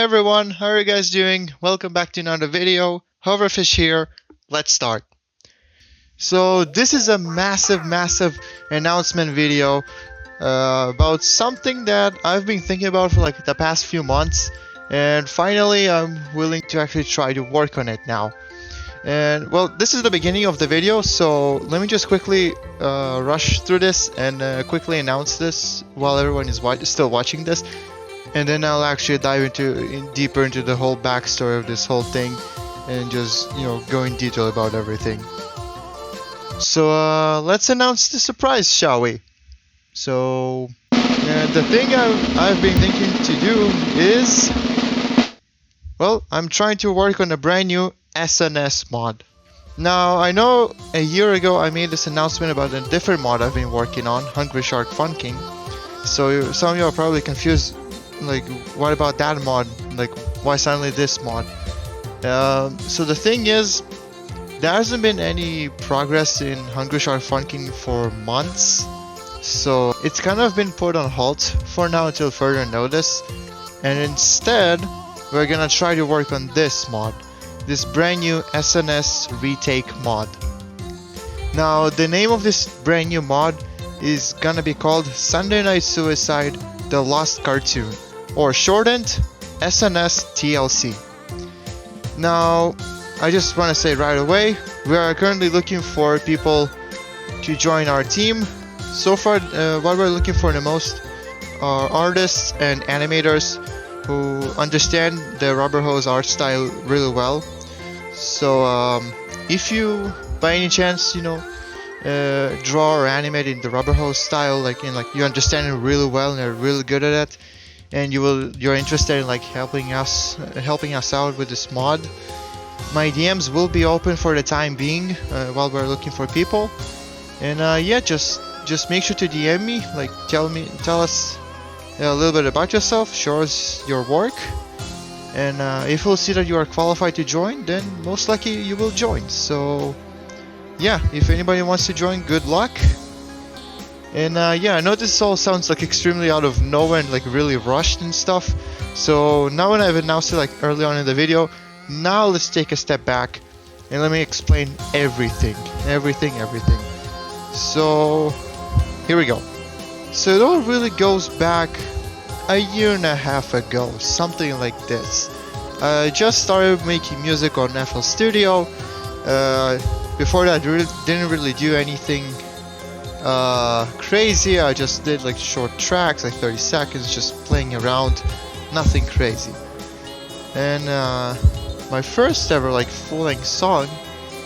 everyone, how are you guys doing? Welcome back to another video. Hoverfish here. Let's start. So this is a massive announcement video about something that I've been thinking about for like the past few months, and finally I'm willing to actually try to work on it now. And well, this is the beginning of the video, so let me just quickly rush through this and quickly announce this while everyone is still watching this. And then I'll actually dive deeper into the whole backstory of this whole thing and just, go in detail about everything. So let's announce the surprise, shall we? So the thing I've been thinking to do is, well, I'm trying to work on a brand new SNS mod. Now, I know a year ago I made this announcement about a different mod I've been working on, Hungry Shark Funkin. So some of you are probably confused. Like, what about that mod? Like, why suddenly this mod? So the thing is, there hasn't been any progress in Hungry Shark Funkin for months, so it's kind of been put on halt for now until further notice. And instead, we're gonna try to work on this mod, this brand new SNS retake mod. Now, the name of this brand new mod is gonna be called Sunday Night Suicide: The Lost Cartoon, or shortened SNS TLC. Now, I just want to say right away, we are currently looking for people to join our team. So far, what we're looking for the most are artists and animators who understand the Rubber Hose art style really well. So, if you, by any chance, draw or animate in the Rubber Hose style, you understand it really well and are really good at it, and you're interested in helping us out with this mod, my DMs will be open for the time being while we're looking for people. And yeah, just make sure to DM me, tell us a little bit about yourself, show us your work, and if we'll see that you are qualified to join, then most likely you will join. So yeah, if anybody wants to join, good luck. And yeah, I know this all sounds extremely out of nowhere and really rushed and stuff. So now when I've announced it early on in the video, now let's take a step back and let me explain everything. So here we go. So it all really goes back a year and a half ago, something like this. I just started making music on FL Studio. Before that, didn't really do anything crazy. I just did short tracks, 30 seconds, just playing around, nothing crazy. And my first ever full-length song,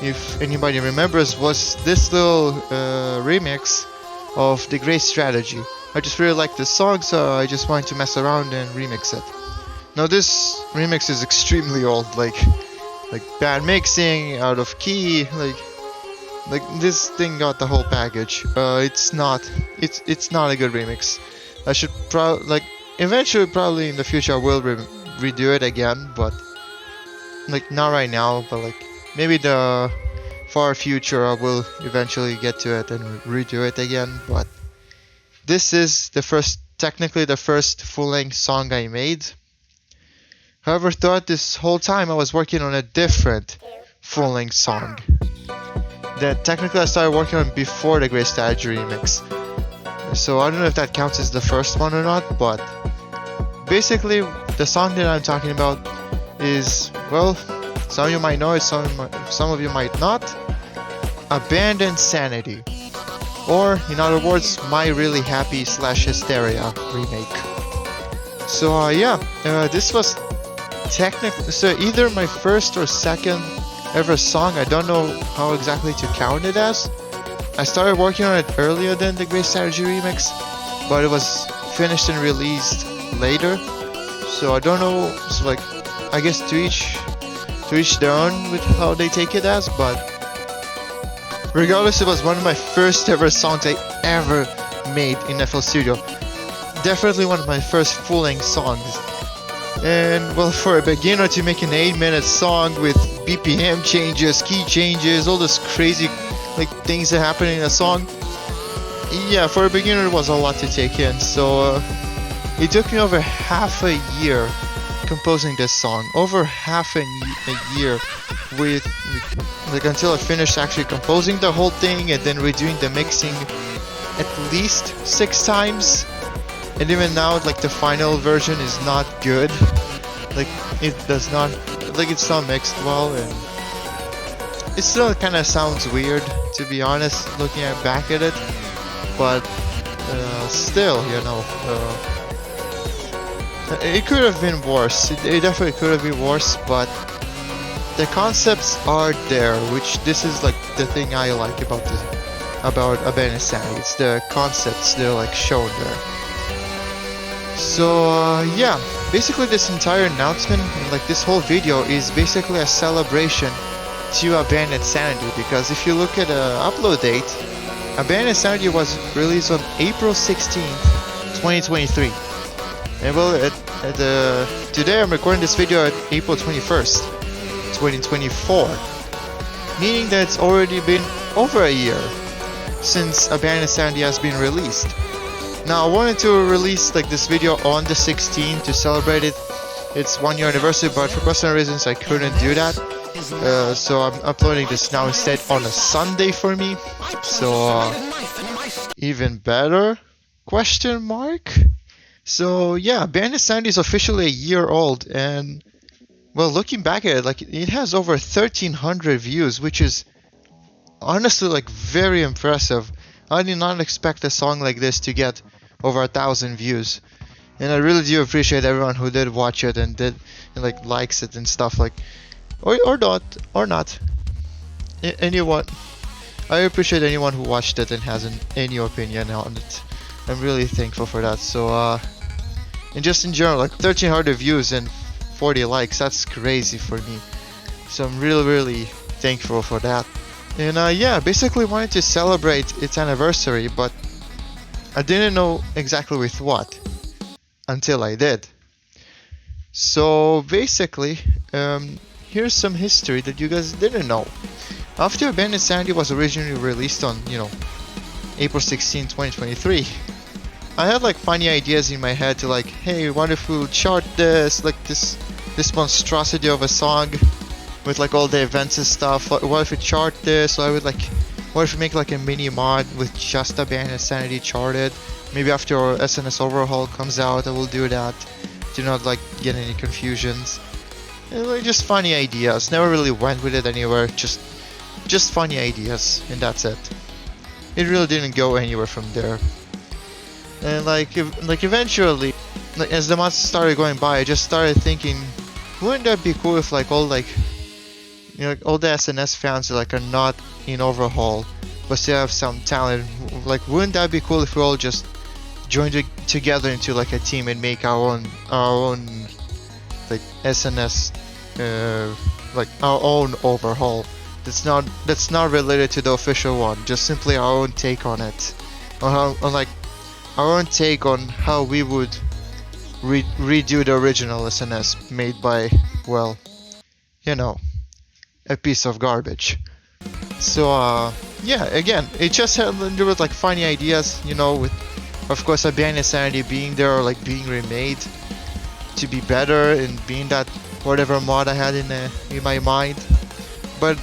if anybody remembers, was this little remix of The Great Strategy. I just really liked this song, so I just wanted to mess around and remix it. Now this remix is extremely old, like bad mixing, out of key, this thing got the whole package. It's not a good remix. I should eventually, probably in the future, I will redo it again, but not right now. But maybe the far future, I will eventually get to it and redo it again. But this is technically the first full-length song I made. However, throughout this whole time, I was working on a different full-length song that technically I started working on before the Great Strategy remix. So I don't know if that counts as the first one or not, but basically the song that I'm talking about is, well, some of you might know it, some of you might not. Abandoned Sanity, or in other words, My Really Happy / Hysteria Remake. So yeah, this was technically either my first or second ever song. I don't know how exactly to count it as. I started working on it earlier than the Great Strategy remix, but it was finished and released later. So I don't know. So I guess to each their own with how they take it as. But regardless, it was one of my first ever songs I ever made in FL Studio. Definitely one of my first full-length songs. And well, for a beginner to make an 8-minute song with BPM changes, key changes, all this crazy things that happen in a song, yeah, for a beginner it was a lot to take in. So it took me over half a year composing this song, over half a year, with like until I finished actually composing the whole thing and then redoing the mixing at least 6 times. And even now, like, the final version is not good. Like, it does not, like, it's not mixed well, and it still kind of sounds weird, to be honest, looking back at it. But still, you know, it could have been worse. It definitely could have been worse, but the concepts are there, which this is like the thing I like about Abandoned Sanity. It's the concepts they're like shown there. So yeah, basically this entire announcement, like this whole video, is basically a celebration to Abandoned Sanity, because if you look at the upload date, Abandoned Sanity was released on April 16th, 2023. And well, today I'm recording this video at April 21st, 2024, meaning that it's already been over a year since Abandoned Sanity has been released. Now, I wanted to release like this video on the 16th to celebrate its 1 year anniversary, but for personal reasons I couldn't do that. So I'm uploading this now instead on a Sunday for me. So even better? Question mark? So yeah, Abandoned Sanity is officially a year old, and well, looking back at it, like it has over 1,300 views, which is honestly like very impressive. I did not expect a song like this to get over 1,000 views, and I really do appreciate everyone who did watch it and like likes it and stuff, like or not anyone. I appreciate anyone who watched it and has any opinion on it. I'm really thankful for that. So and just in general, like 1,300 views and 40 likes, that's crazy for me. So I'm really thankful for that. And yeah, basically wanted to celebrate its anniversary, but I didn't know exactly with what until I did. So basically, here's some history that you guys didn't know. After Abandoned Sanity was originally released on, you know, April 16, 2023, I had like funny ideas in my head to like, hey, what if we would chart this, like this monstrosity of a song with like all the events and stuff. What if we chart this? So I would like, what if we make like a mini mod with just Abandoned Sanity charted? Maybe after our SNS Overhaul comes out, I will do that to not like get any confusions. And, like, just funny ideas. Never really went with it anywhere. Just funny ideas, and that's it. It really didn't go anywhere from there. And like eventually, like as the months started going by, I just started thinking, wouldn't that be cool if like all like, you know, all the SNS fans like are not in Overhaul, but still have some talent. Like, wouldn't that be cool if we all just joined together into like a team and make our own like SNS, like our own Overhaul. That's not related to the official one. Just simply our own take on it, on like our own take on how we would redo the original SNS made by, well, you know, a piece of garbage. So yeah, again, it just had there was like funny ideas, you know, with of course Abandoned Sanity being there or like being remade to be better and being that whatever mod I had in my mind. But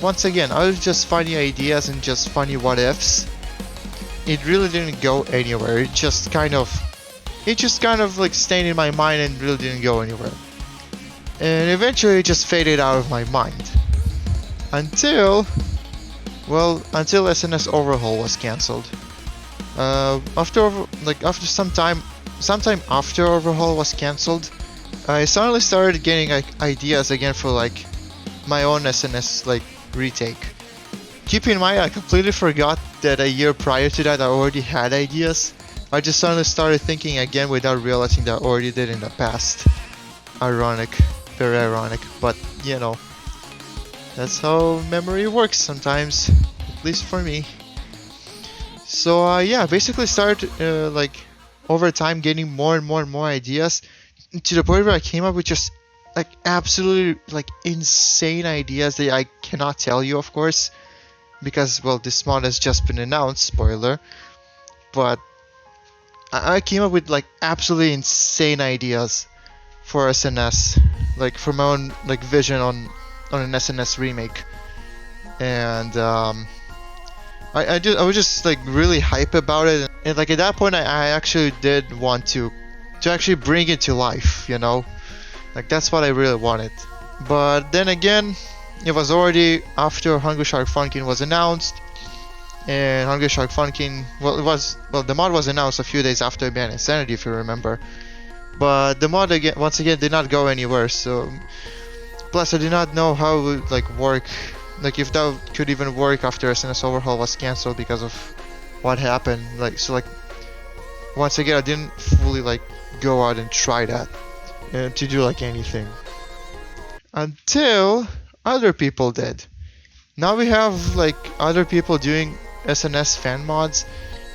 once again, other just funny ideas and just funny what ifs, it really didn't go anywhere. It just kind of like stayed in my mind and really didn't go anywhere. And eventually it just faded out of my mind. Until SNS Overhaul was cancelled. Sometime after Overhaul was cancelled, I suddenly started getting like ideas again for like my own SNS like retake. Keep in mind, I completely forgot that a year prior to that I already had ideas. I just suddenly started thinking again without realizing that I already did in the past. Ironic, very ironic, but you know, that's how memory works sometimes, at least for me. So yeah, basically started like over time getting more and more ideas, to the point where I came up with just like absolutely like insane ideas that I cannot tell you, of course, because well, this mod has just been announced, spoiler. But I came up with like absolutely insane ideas for SNS, like for my own like vision on an SNS remake, and I was just like really hype about it, and like at that point I actually did want to actually bring it to life, you know, like that's what I really wanted. But then again, it was already after Hungry Shark Funkin was announced, and Hungry Shark Funkin, the mod was announced a few days after Abandoned Sanity, if you remember. But the mod once again did not go anywhere. So plus I did not know how it would like work, like if that could even work after SNS Overhaul was cancelled because of what happened. Like so, like once again I didn't fully like go out and try that to do like anything until other people did. Now we have like other people doing SNS fan mods,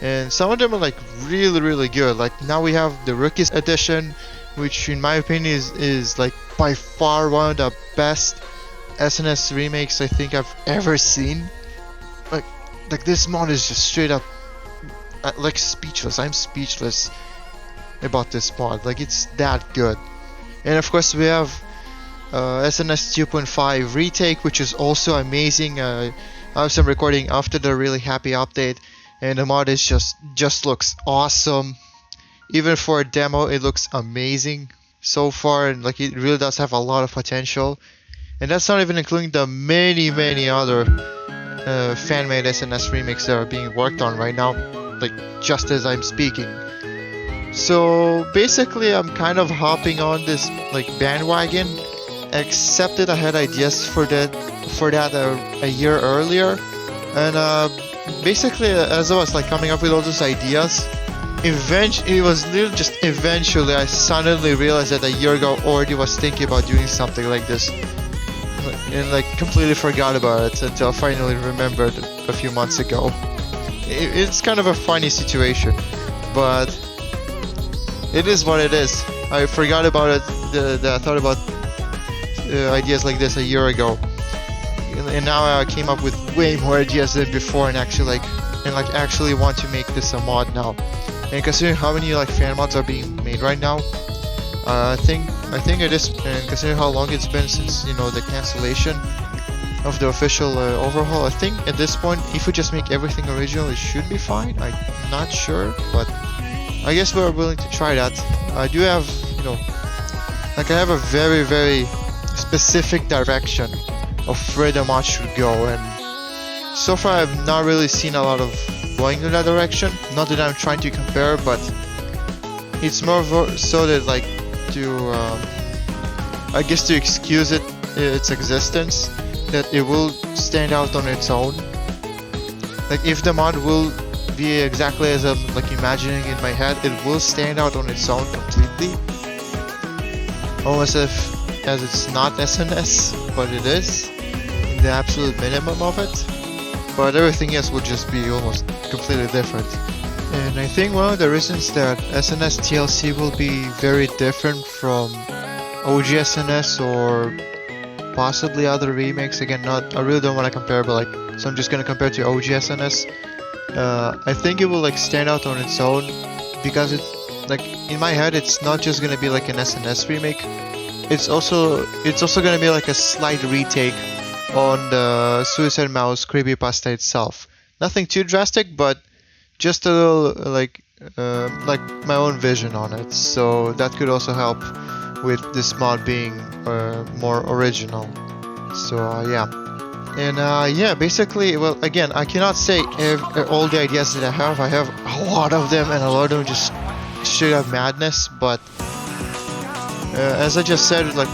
and some of them are like really good. Like now we have the Rookies edition, which in my opinion is like by far one of the best SNS remakes I think I've ever seen. Like this mod is just straight up like speechless. I'm speechless about this mod. Like it's that good. And of course we have SNS 2.5 retake, which is also amazing. I have some recording after the really happy update, and the mod is just looks awesome. Even for a demo, it looks amazing so far, and like it really does have a lot of potential. And that's not even including the many other fan-made SNS remakes that are being worked on right now, like just as I'm speaking. So basically, I'm kind of hopping on this like bandwagon. Except that I had ideas for that a year earlier, and basically as I was like coming up with all those ideas, it was literally just eventually I suddenly realized that a year ago already was thinking about doing something like this, and like completely forgot about it until I finally remembered a few months ago. It's kind of a funny situation, but it is what it is. I forgot about it. I thought about ideas like this a year ago, and now I came up with way more ideas than before, and actually actually want to make this a mod now. And considering how many like fan mods are being made right now, I think it is, and considering how long it's been since, you know, the cancellation of the official overhaul, I think at this point if we just make everything original it should be fine. I'm not sure, but I guess we're willing to try that. I do have, you know, like I have a very specific direction of where the mod should go, and so far I've not really seen a lot of going in that direction. Not that I'm trying to compare, but it's more so that like to I guess to excuse its existence, that it will stand out on its own. Like if the mod will be exactly as I'm like imagining in my head, it will stand out on its own completely, almost as it's not SNS, but it is, the absolute minimum of it. But everything else will just be almost completely different. And I think one of the reasons that SNS TLC will be very different from OG SNS or possibly other remakes, again, I really don't want to compare, but like, so I'm just gonna compare to OG SNS. I think it will like stand out on its own because it's like, in my head, it's not just gonna be like an SNS remake. It's also gonna be like a slight retake on the Suicide Mouse creepypasta itself. Nothing too drastic, but just a little like my own vision on it. So that could also help with this mod being more original. So yeah. And yeah, basically, well, again, I cannot say all the ideas that I have. I have a lot of them, and a lot of them just straight up madness. But as I just said, like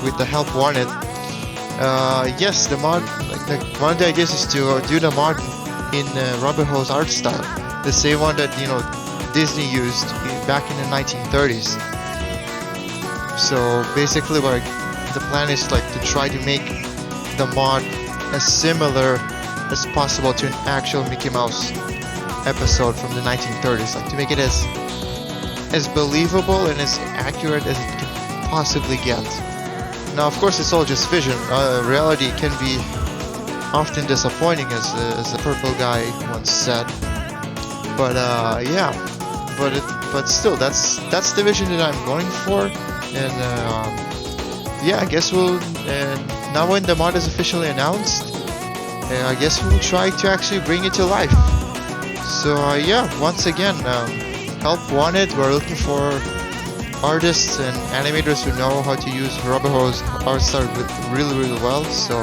with the help wanted, yes, the mod, like one of the ideas is to do the mod in Overhaul's art style, the same one that, you know, Disney used back in the 1930s. So basically, what the plan is like to try to make the mod as similar as possible to an actual Mickey Mouse episode from the 1930s, like to make it as believable and as accurate as it can possibly get. Now, of course, it's all just vision. Reality can be often disappointing, as a purple guy once said. But yeah, but still, that's the vision that I'm going for. And yeah, I guess we'll now when the mod is officially announced, I guess we'll try to actually bring it to life. So yeah, once again, help wanted. We're looking for artists and animators who know how to use Overhaul's art style really well. So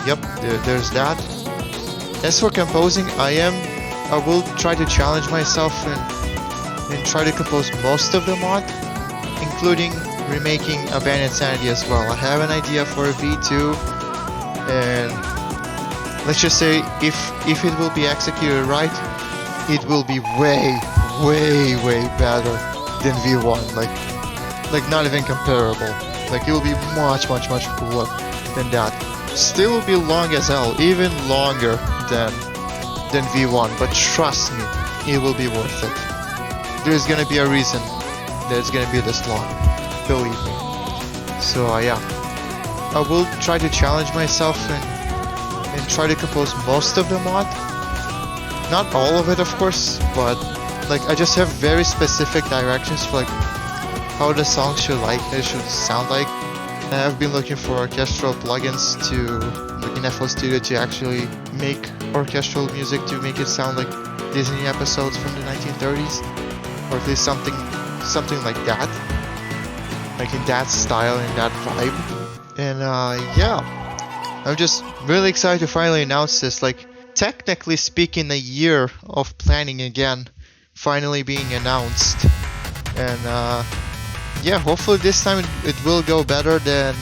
yep, there's that. As for composing, I will try to challenge myself and try to compose most of the mod, including remaking Abandoned Sanity as well. I have an idea for a V2, and let's just say if it will be executed right, it will be way better than V1. Like not even comparable. Like it will be much cooler than that. Still will be long as hell, even longer than V1, but trust me, it will be worth it. There's gonna be a reason that it's gonna be this long, believe me. So yeah, I will try to challenge myself and try to compose most of the mod. Not all of it, of course, but like I just have very specific directions for like how the song should sound like. I've been looking for orchestral plugins in FL Studio to actually make orchestral music to make it sound like Disney episodes from the 1930s, or at least something like that, like in that style and that vibe. And yeah, I'm just really excited to finally announce this. Like technically speaking, a year of planning again finally being announced. And yeah, hopefully this time it will go better than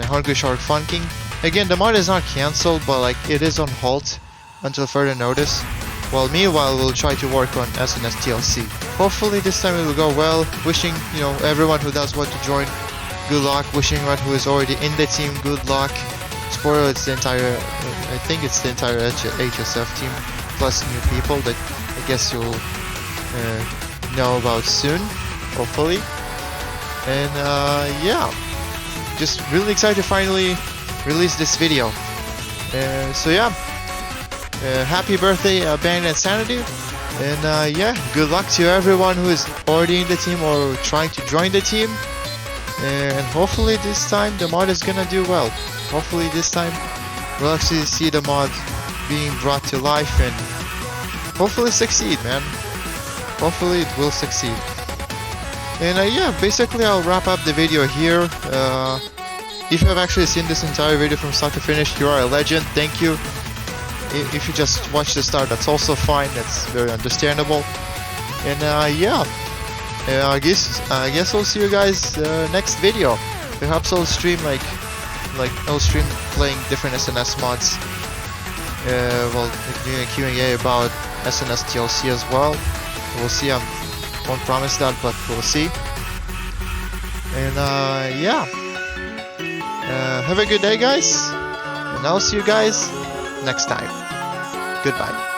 Hungry Shark Funkin. Again, the mod is not cancelled, but like it is on halt until further notice. While meanwhile, we'll try to work on SNS TLC. Hopefully this time it will go well. Wishing everyone who does want to join, good luck. Wishing everyone who is already in the team, good luck. Spoiler: it's the entire, I think it's the entire HSF team plus new people that I guess you'll know about soon, hopefully. And yeah, just really excited to finally release this video. So yeah, happy birthday Abandoned Sanity, and yeah, good luck to everyone who is already in the team or trying to join the team. And hopefully this time the mod is gonna do well. Hopefully this time we'll actually see the mod being brought to life and hopefully succeed, man. Hopefully it will succeed. And yeah, basically I'll wrap up the video here. If you have actually seen this entire video from start to finish, you are a legend, thank you. If you just watch the start, that's also fine, that's very understandable. And yeah, I guess I'll see you guys next video. Perhaps I'll stream I'll stream playing different SNS mods. Well, doing a Q&A about SNS TLC as well. We'll see. I won't promise that, but we'll see. And yeah, have a good day, guys, and I'll see you guys next time. Goodbye.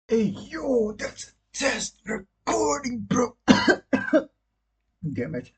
Hey, yo, that's a test recording, bro. Damn it.